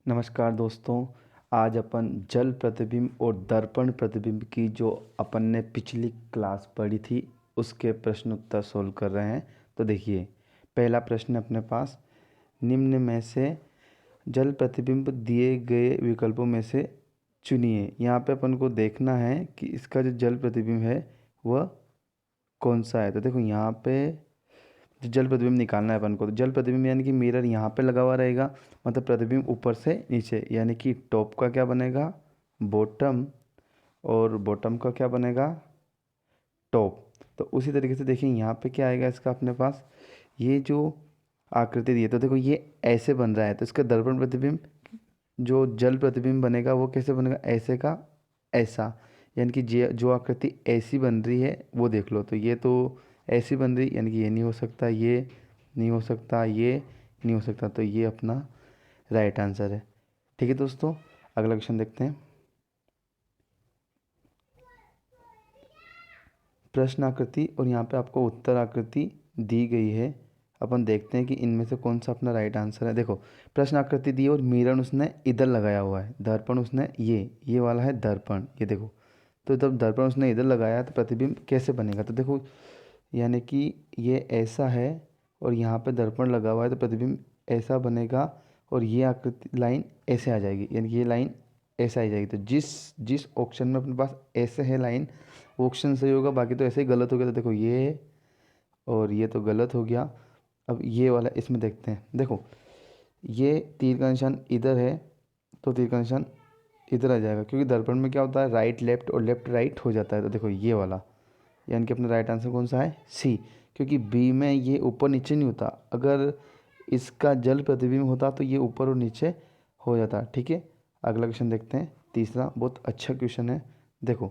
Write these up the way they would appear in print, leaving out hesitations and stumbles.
नमस्कार दोस्तों। आज अपन जल प्रतिबिंब और दर्पण प्रतिबिंब की जो अपन ने पिछली क्लास पढ़ी थी उसके प्रश्न उत्तर सोल्व कर रहे हैं। तो देखिए, पहला प्रश्न अपने पास, निम्न में से जल प्रतिबिंब दिए गए विकल्पों में से चुनिए। यहाँ पे अपन को देखना है कि इसका जो जल प्रतिबिंब है वह कौन सा है। तो देखो, यहाँ पे जो जल प्रतिबिंब निकालना है अपन को, तो जल प्रतिबिंब यानी कि मिरर यहाँ पे लगा हुआ रहेगा, मतलब प्रतिबिंब ऊपर से नीचे, यानी कि टॉप का क्या बनेगा, बॉटम, और बॉटम का क्या बनेगा, टॉप। तो उसी तरीके से देखिए यहाँ पे क्या आएगा इसका अपने पास, ये जो आकृति दी है, तो देखो ये ऐसे बन रहा है, तो इसका दर्पण प्रतिबिंब जो जल प्रतिबिंब बनेगा वो कैसे बनेगा, ऐसे का ऐसा, यानी कि जो आकृति ऐसी बन रही है वो देख लो। तो ये तो ऐसी बन रही, यानी कि ये नहीं हो सकता, ये नहीं हो सकता, ये नहीं हो सकता, तो ये अपना राइट आंसर है। ठीक है दोस्तों, अगला क्वेश्चन देखते हैं। प्रश्न आकृति और यहाँ पे आपको उत्तर आकृति दी गई है। अपन देखते हैं कि इनमें से कौन सा अपना राइट आंसर है। देखो, प्रश्न आकृति दी और मिरर उसने इधर लगाया हुआ है, दर्पण उसने ये वाला है दर्पण, ये देखो। तो जब दर्पण उसने इधर लगाया तो प्रतिबिंब कैसे बनेगा, तो देखो यानी कि ये ऐसा है और यहाँ पे दर्पण लगा हुआ है, तो प्रतिबिंब ऐसा बनेगा और ये आकृति लाइन ऐसे आ जाएगी, यानी कि ये लाइन ऐसे आ जाएगी। तो जिस जिस ऑप्शन में अपने पास ऐसे है लाइन, वो ऑप्शन सही होगा, बाकी तो ऐसे ही गलत हो गया। तो देखो ये और ये तो गलत हो गया। अब ये वाला इसमें देखते हैं। देखो, ये तीर का निशान इधर है, तो तीर का निशान इधर आ जाएगा, क्योंकि दर्पण में क्या होता है, राइट लेफ्ट और लेफ्ट राइट हो जाता है। तो देखो ये वाला, यानी कि अपना राइट आंसर कौन सा है, सी, क्योंकि बी में ये ऊपर नीचे नहीं होता। अगर इसका जल प्रतिबिंब होता तो ये ऊपर और नीचे हो जाता। ठीक है, अगला क्वेश्चन देखते हैं, तीसरा बहुत अच्छा क्वेश्चन है। देखो,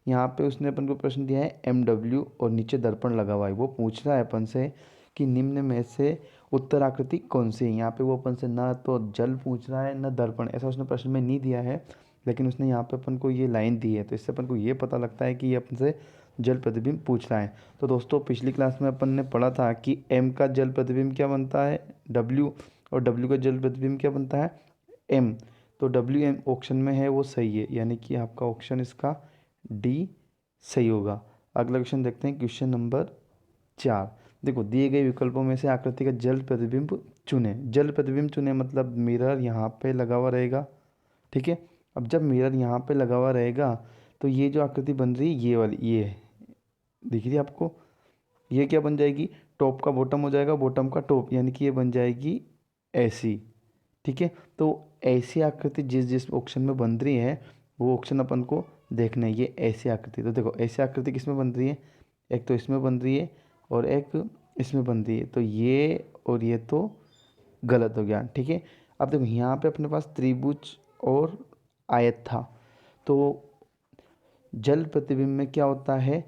यहाँ पे उसने अपन को प्रश्न दिया है MW और नीचे दर्पण लगा हुआ है। वो पूछ रहा है अपन से कि निम्न में से उत्तर आकृति कौन सी है। यहाँ पे वो अपन से ना तो जल पूछ रहा है ना दर्पण, ऐसा उसने प्रश्न में नहीं दिया है, लेकिन उसने यहाँ पे अपन को ये लाइन दी है, तो इससे अपन को ये पता लगता है कि ये अपन से जल प्रतिबिंब पूछ रहा है। तो दोस्तों, पिछली क्लास में अपन ने पढ़ा था कि M का जल प्रतिबिंब क्या बनता है, W, और W का जल प्रतिबिंब क्या बनता है, M। तो WM ऑप्शन में है वो सही है, यानी कि आपका ऑप्शन इसका डी सही होगा। अगला क्वेश्चन देखते हैं, क्वेश्चन नंबर 4। देखो, दिए गए विकल्पों में से आकृति का जल प्रतिबिंब चुने। जल प्रतिबिंब चुने मतलब मिरर यहाँ पे लगा हुआ रहेगा। ठीक है, अब जब मिरर यहाँ पे लगा हुआ रहेगा तो ये जो आकृति बन रही है ये वाली, ये दिख रही है आपको, ये क्या बन जाएगी, टॉप का बॉटम हो जाएगा, बॉटम का टॉप, यानी कि ये बन जाएगी ऐसी। ठीक है, तो ऐसी आकृति जिस जिस ऑप्शन में बन रही है वो ऑप्शन अपन को देखना है। ये ऐसी आकृति, तो देखो ऐसी आकृति किस में बन रही है, एक तो इसमें बन रही है और एक इसमें बन रही है, तो ये और ये तो गलत हो गया। ठीक है, अब देखो यहाँ पे अपने पास त्रिभुज और आयत था, तो जल प्रतिबिंब में क्या होता है,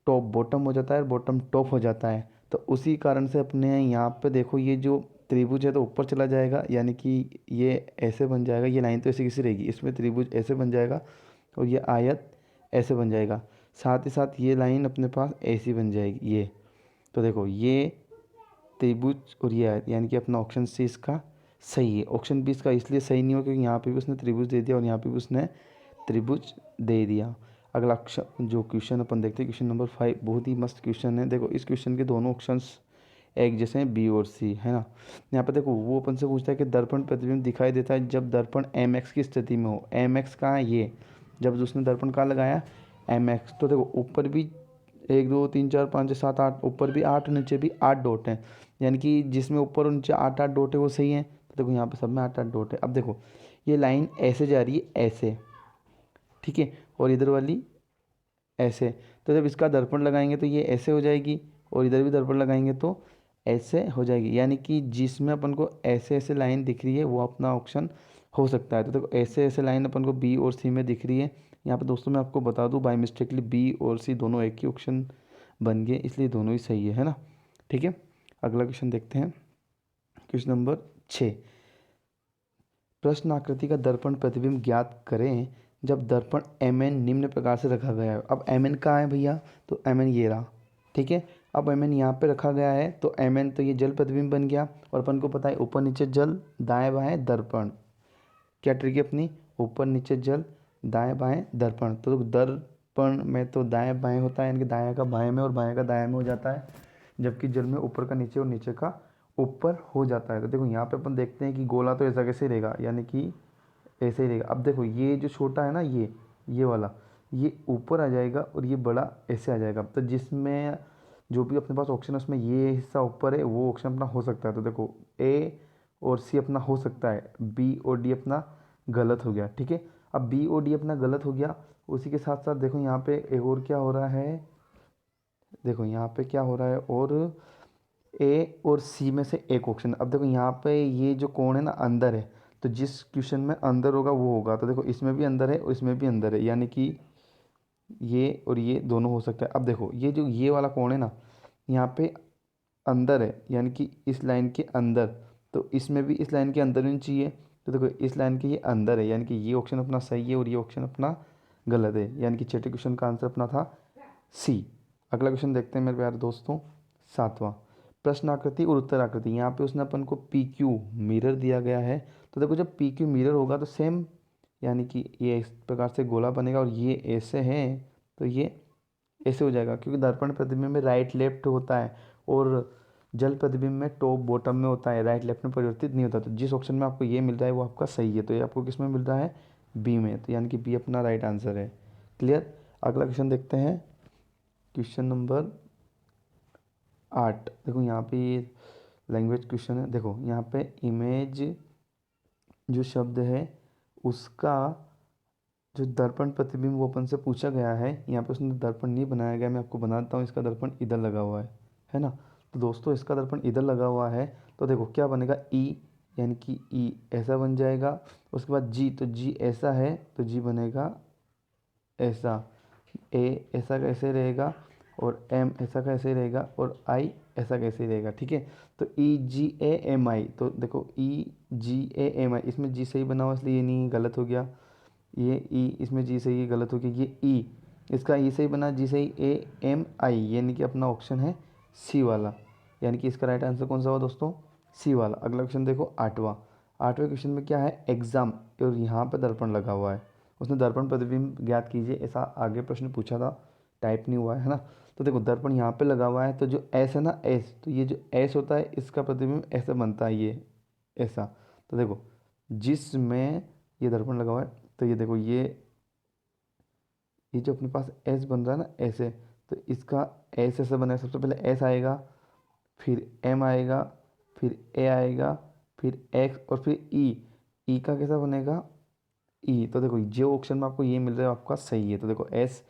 टॉप बॉटम हो जाता है, बॉटम टॉप हो जाता है। तो उसी कारण से अपने यहाँ पे देखो, ये जो त्रिभुज है तो ऊपर चला जाएगा, यानी कि ये ऐसे बन जाएगा, ये लाइन तो ऐसी किसी रहेगी, इसमें त्रिभुज ऐसे बन जाएगा और ये आयत ऐसे बन जाएगा। साथ ही साथ ये लाइन अपने पास ऐसी बन जाएगी ये। तो देखो ये त्रिभुज और ये आयत, यानी कि अपना ऑप्शन सी इसका सही है। ऑप्शन बी इसका इसलिए सही नहीं हो क्योंकि यहाँ पे भी उसने त्रिभुज दे दिया और यहाँ पे भी उसने त्रिभुज दे दिया। अगला जो क्वेश्चन अपन देखते हैं, क्वेश्चन नंबर 5, बहुत ही मस्त क्वेश्चन है। देखो, इस क्वेश्चन के दोनों ऑप्शंस एक जैसे हैं, बी और सी, है ना। यहाँ पे देखो वो अपन से पूछता है कि दर्पण प्रतिबिंब दिखाई देता है जब दर्पण MX की स्थिति में हो। MX कहाँ है, ये जब उसने दर्पण कहाँ लगाया, MX। तो देखो ऊपर भी 1 2 3 4 5 6 7 8, ऊपर भी 8, नीचे भी 8 डॉट हैं, यानी कि जिसमें ऊपर और नीचे 8 8 डॉट है वो सही है। तो देखो यहाँ पे सब में 8 8 डॉट है। अब देखो ये लाइन ऐसे जा रही है ऐसे, ठीक है, और इधर वाली ऐसे। तो जब इसका दर्पण लगाएंगे तो ये ऐसे हो जाएगी और इधर भी दर्पण लगाएंगे तो ऐसे हो जाएगी, यानी कि जिसमें अपन को ऐसे ऐसे लाइन दिख रही है वो अपना ऑप्शन हो सकता है। तो देखो ऐसे ऐसे लाइन अपन को बी और सी में दिख रही है। यहाँ पे दोस्तों मैं आपको बता दूँ, बाई मिस्टेकली बी और सी दोनों एक ही ऑप्शन बन गए, इसलिए दोनों ही सही है ना। ठीक है, अगला क्वेश्चन देखते हैं, क्वेश्चन नंबर 6। प्रश्न आकृति का दर्पण प्रतिबिंब ज्ञात करें जब दर्पण MN निम्न प्रकार से रखा गया है। अब MN कहाँ है भैया, तो MN ये रहा। ठीक है, अब MN यहाँ पे रखा गया है, तो MN तो ये जल प्रतिबिंब बन गया और अपन को पता है ऊपर नीचे जल, दाएं बाएं दर्पण। क्या ट्रिक है अपनी, ऊपर नीचे जल, दाएं बाएं दर्पण। तो दर्पण में तो दाएं बाएं होता है, यानी कि दायां का बाएं में और बाएं का दाएं में हो जाता है, जबकि जल में ऊपर का नीचे और नीचे का ऊपर हो जाता है। तो देखो यहाँ पे अपन देखते हैं कि गोला तो ऐसा कैसे रहेगा, यानी कि ऐसे ही रहेगा। अब देखो ये जो छोटा है ना, ये वाला, ये ऊपर आ जाएगा और ये बड़ा ऐसे आ जाएगा। तो जिसमें जो भी अपने पास ऑप्शन है उसमें ये हिस्सा ऊपर है, वो ऑप्शन अपना हो सकता है। तो देखो ए और सी अपना हो सकता है, बी और डी अपना गलत हो गया। ठीक है, अब बी और डी अपना गलत हो गया। उसी के साथ साथ देखो यहाँ पे एक और क्या हो रहा है, देखो यहाँ पे क्या हो रहा है, और ए और सी में से एक ऑप्शन। अब देखो यहाँ पे ये जो कोण है ना अंदर है, तो जिस क्वेश्चन में अंदर होगा वो होगा। तो देखो इसमें भी अंदर है और इसमें भी अंदर है, यानी कि ये और ये दोनों हो सकता है। अब देखो ये जो ये वाला कोण है ना, यहाँ पे अंदर है, यानी कि इस लाइन के अंदर, तो इसमें भी इस लाइन के अंदर होनी चाहिए। तो देखो इस लाइन के ये अंदर है, यानी कि ये ऑप्शन अपना सही है और ये ऑप्शन अपना गलत है, यानी कि छठे क्वेश्चन का आंसर अपना था सी। अगला क्वेश्चन देखते हैं मेरे प्यारे दोस्तों, सातवां। प्रश्न आकृति और उत्तर आकृति, यहाँ पे उसने अपन को पी क्यू मिरर दिया गया है। तो देखो जब पी क्यू मिरर होगा तो सेम, यानी कि ये इस प्रकार से गोला बनेगा और ये ऐसे है, तो ये ऐसे हो जाएगा, क्योंकि दर्पण प्रतिबिंब में राइट लेफ्ट होता है और जल प्रतिबिंब में टॉप बॉटम में होता है, राइट लेफ्ट में परिवर्तित नहीं होता। तो जिस ऑप्शन में आपको ये मिल रहा है वो आपका सही है। तो ये आपको किस में मिल रहा है, बी में, तो यानी कि बी अपना राइट आंसर है। क्लियर। अगला क्वेश्चन देखते हैं, क्वेश्चन नंबर 8। देखो यहाँ पे ये लैंग्वेज क्वेश्चन है। देखो यहाँ पे इमेज जो शब्द है उसका जो दर्पण प्रतिबिंब वो अपन से पूछा गया है, यहाँ पे उसने दर्पण नहीं बनाया गया, मैं आपको बना देता हूँ। इसका दर्पण इधर लगा हुआ है ना। तो दोस्तों इसका दर्पण इधर लगा हुआ है, तो देखो क्या बनेगा, ई, यानी कि ई ऐसा बन जाएगा। उसके बाद जी, तो जी ऐसा है तो जी बनेगा ऐसा, ए ऐसा कैसे रहेगा, और एम ऐसा कैसे रहेगा, और आई ऐसा कैसे रहेगा। ठीक है, तो ई जी ए एम आई, तो देखो ई जी ए एम आई, इसमें जी सही बना हुआ इसलिए ये नहीं, गलत हो गया। ये ई इसमें जी सही है, गलत हो गया। ये ई, इसका ई सही बना, जी सही, ए एम आई, यानी कि अपना ऑप्शन है सी वाला, यानी कि इसका राइट आंसर कौन सा हुआ दोस्तों, सी वाला। अगला क्वेश्चन देखो आठवां। आठवें क्वेश्चन में क्या है, एग्जाम, और यहाँ पे दर्पण लगा हुआ है। उसने दर्पण प्रतिबिंब ज्ञात कीजिए, ऐसा आगे प्रश्न पूछा था, टाइप नहीं हुआ है ना। तो देखो दर्पण यहाँ पे लगा हुआ है, तो जो एस है ना, एस, तो ये जो एस होता है इसका प्रतिबिंब ऐसे बनता है, ये ऐसा। तो देखो जिसमें ये दर्पण लगा हुआ है, तो ये देखो ये जो अपने पास एस बन रहा है ना ऐसे, तो इसका एस ऐसे बनेगा। सबसे पहले एस आएगा, फिर एम आएगा, फिर ए आएगा, फिर एक्स, और फिर ई। ई का कैसा बनेगा, ई। तो देखो जो ऑप्शन में आपको ये मिल रहा है आपका सही है। तो देखो एस,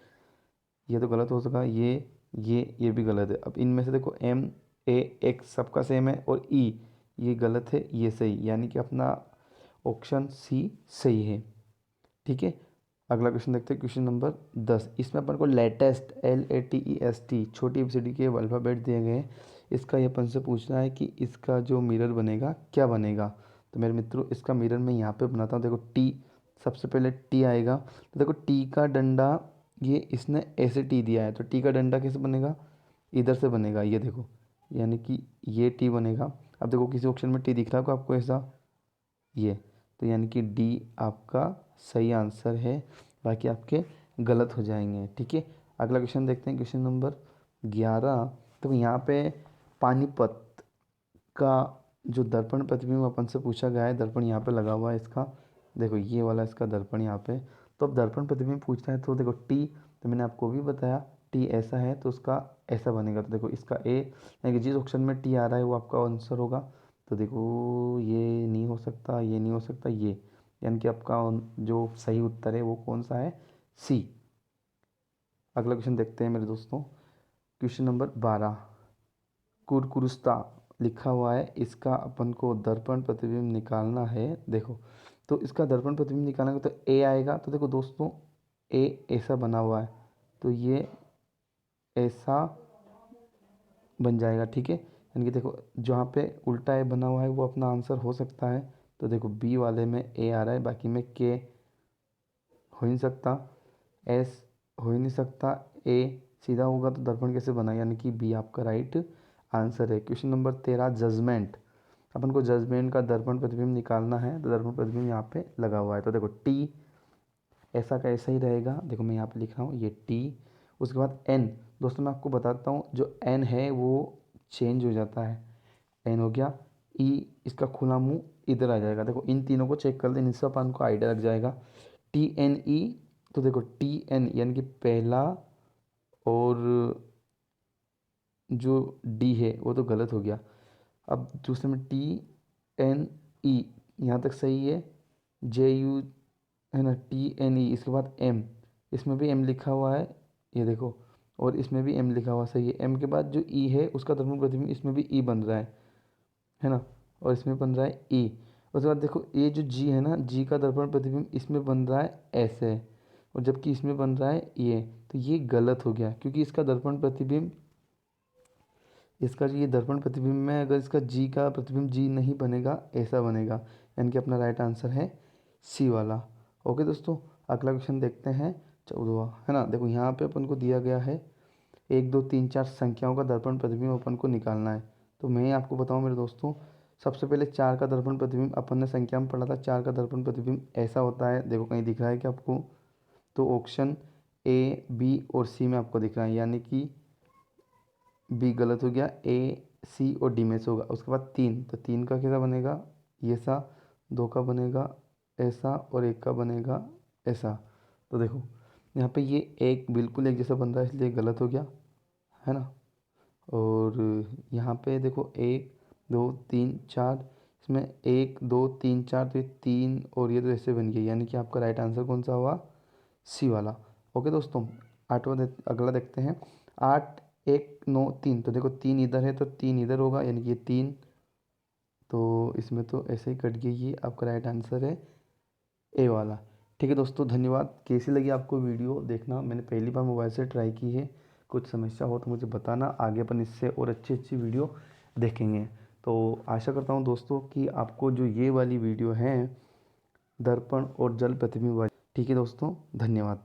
ये तो गलत हो सका, ये भी गलत है। अब इनमें से देखो एम ए एक्स सबका सेम है, और ई ये गलत है, ये सही, यानी कि अपना ऑप्शन सी सही है। ठीक है, अगला क्वेश्चन देखते हैं, क्वेश्चन नंबर 10। इसमें अपन को लेटेस्ट LATEST छोटी एबीसीडी के अल्फ़ाबेट दिए गए हैं। इसका ये अपन से पूछना है कि इसका जो मिरर बनेगा क्या बनेगा। तो मेरे मित्रों इसका मिरर मैं यहाँ पे बनाता हूँ। देखो टी, सबसे पहले टी आएगा, तो देखो टी का डंडा, ये इसने ऐसे टी दिया है, तो टी का डंडा कैसे बनेगा, इधर से बनेगा, ये देखो, यानी कि ये टी बनेगा। अब देखो किसी ऑप्शन में टी दिख रहा होगा आपको ऐसा, ये, तो यानी कि डी आपका सही आंसर है, बाकी आपके गलत हो जाएंगे। ठीक है, अगला क्वेश्चन देखते हैं, क्वेश्चन नंबर 11। तो यहाँ पे पानीपत का जो दर्पण प्रतिबिंब अपन से पूछा गया है, दर्पण यहाँ पे लगा हुआ है इसका, देखो ये वाला इसका दर्पण यहाँ पे। तो अब दर्पण प्रतिबिंब पूछना है, तो देखो टी, तो मैंने आपको भी बताया टी ऐसा है तो उसका ऐसा बनेगा। तो देखो इसका ए, यानी कि जिस ऑप्शन में टी आ रहा है वो आपका आंसर होगा। तो देखो ये नहीं हो सकता, ये नहीं हो सकता, ये, यानी कि आपका जो सही उत्तर है वो कौन सा है, सी। अगला क्वेश्चन देखते हैं मेरे दोस्तों, क्वेश्चन नंबर 12। कुरकुरुस्ता लिखा हुआ है, इसका अपन को दर्पण प्रतिबिंब निकालना है। देखो तो इसका दर्पण प्रतिबिंब निकालना है तो ए आएगा। तो देखो दोस्तों ए ऐसा बना हुआ है, तो ये ऐसा बन जाएगा। ठीक है, यानी कि देखो जहाँ पे उल्टा ए बना हुआ है वो अपना आंसर हो सकता है। तो देखो बी वाले में ए आ रहा है, बाकी में के हो ही नहीं सकता, एस हो ही नहीं सकता, ए सीधा होगा तो दर्पण कैसे बना, यानी कि बी आपका राइट आंसर है। Question number 13 judgement. अपन को जजमेंट का दर्पण प्रतिबिंब निकालना है, तो दर्पण प्रतिबिंब यहाँ पे लगा हुआ है। तो देखो टी ऐसा का ऐसा ही रहेगा, देखो मैं यहाँ पे लिख रहा हूँ ये टी। उसके बाद एन, दोस्तों मैं आपको बताता हूँ जो एन है वो चेंज हो जाता है, एन हो गया। ई इसका खुला मुंह इधर आ जाएगा, देखो इन तीनों को चेक कर दें, इनसे अपन को आइडिया लग जाएगा। टी एन ई, तो देखो टी एन यानी कि पहला, और जो डी है वो तो गलत हो गया। अब दूसरे में टी एन ई, यहाँ तक सही है। जे यू है ना, टी एन ई, इसके बाद एम, इसमें भी एम लिखा हुआ है, ये देखो, और इसमें भी एम लिखा हुआ सही है। एम के बाद जो ई है उसका धर्म प्रतिबिंब इसमें भी ई बन रहा है ना, और इसमें बन रहा है ई। उसके बाद देखो ये जो जी है ना, जी का दर्पण प्रतिबिंब इसमें बन रहा है ऐसे, और जबकि इसमें बन रहा है ये, तो ये गलत हो गया क्योंकि इसका दर्पण प्रतिबिंब, इसका जो ये दर्पण प्रतिबिंब में अगर इसका जी का प्रतिबिंब जी नहीं बनेगा, ऐसा बनेगा, यानी कि अपना राइट आंसर है सी वाला। ओके दोस्तों, अगला क्वेश्चन देखते हैं 14वां, है ना। देखो यहाँ पे अपन को दिया गया है 1 2 3 4 संख्याओं का दर्पण प्रतिबिंब अपन को निकालना है। तो मैं आपको बताऊं मेरे दोस्तों, सबसे पहले 4 का दर्पण प्रतिबिंब अपन ने संख्या में पढ़ा था। 4 का दर्पण प्रतिबिंब ऐसा होता है, देखो कहीं दिख रहा है कि आपको, तो ऑप्शन ए बी और सी में आपको दिख रहा है, यानी कि बी गलत हो गया, ए सी और डी में से होगा। उसके बाद 3, तो 3 का कैसा बनेगा, ये सा, 2 का बनेगा ऐसा, और 1 का बनेगा ऐसा। तो देखो यहाँ पे ये एक बिल्कुल एक जैसा बन रहा है, इसलिए गलत हो गया, है ना। और यहाँ पे देखो 1 2 3 4, इसमें 1 2 3 4, तो ये 3 और ये तो ऐसे बन गया, यानी कि आपका राइट आंसर कौन सा हुआ, सी वाला। ओके दोस्तों, अगला देखते हैं। 8 1 9 3, तो देखो 3 इधर है तो 3 इधर होगा, यानी कि ये 3, तो इसमें तो ऐसे ही कट गई, ये आपका राइट आंसर है ए वाला। ठीक है दोस्तों, धन्यवाद। कैसी लगी आपको वीडियो देखना, मैंने पहली बार मोबाइल से ट्राई की है, कुछ समस्या हो तो मुझे बताना, आगे अपन इससे और अच्छी अच्छी वीडियो देखेंगे। तो आशा करता हूँ दोस्तों कि आपको जो ये वाली वीडियो है दर्पण और जल प्रतिबिंब वाली, ठीक है दोस्तों, धन्यवाद।